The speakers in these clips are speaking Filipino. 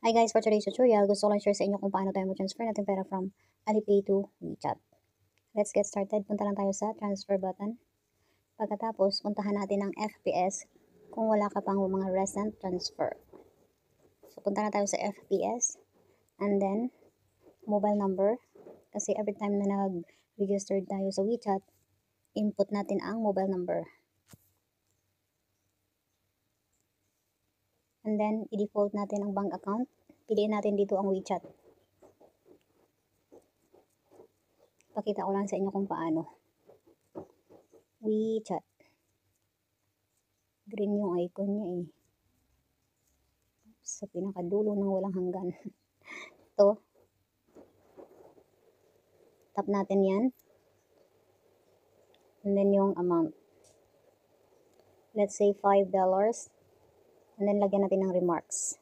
Hi guys, for today's tutorial, gusto ko lang share sa inyo kung paano tayo mag-transfer natin pera from Alipay to WeChat. Let's get started. Punta lang tayo sa transfer button. Pagkatapos, puntahan natin ang FPS kung wala ka pang mga recent transfer. So, punta na tayo sa FPS and then mobile number. Kasi every time na nag-register tayo sa WeChat, input natin ang mobile number. And then, i-default natin ang bank account. Piliin natin dito ang WeChat. Pakita ko lang sa inyo kung paano. WeChat. Green yung icon niya eh. Sa pinakadulo ng walang hanggan. Ito. Tap natin yan. And then yung amount. Let's say $5. And then lagyan natin ng remarks.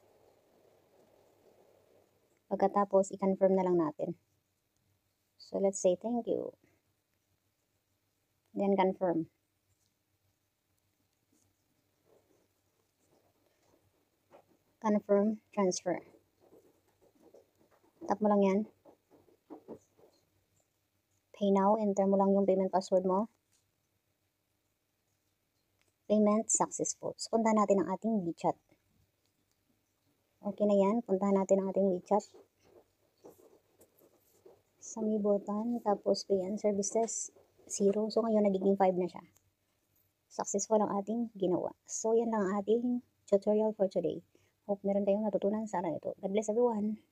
Pagkatapos, i-confirm na lang natin. So let's say thank you. Then confirm. Confirm transfer. Tap mo lang yan. Pay now. Enter mo lang yung payment password mo. Payment successful. So, puntahan natin ang ating WeChat. Okay na yan. Puntahan natin ang ating WeChat. Sa may button. Tapos pay and services 0. So, ngayon nagiging 5 na siya. Successful ang ating ginawa. So, yan lang ang ating tutorial for today. Hope meron kayong natutunan sa araw ito. God bless everyone.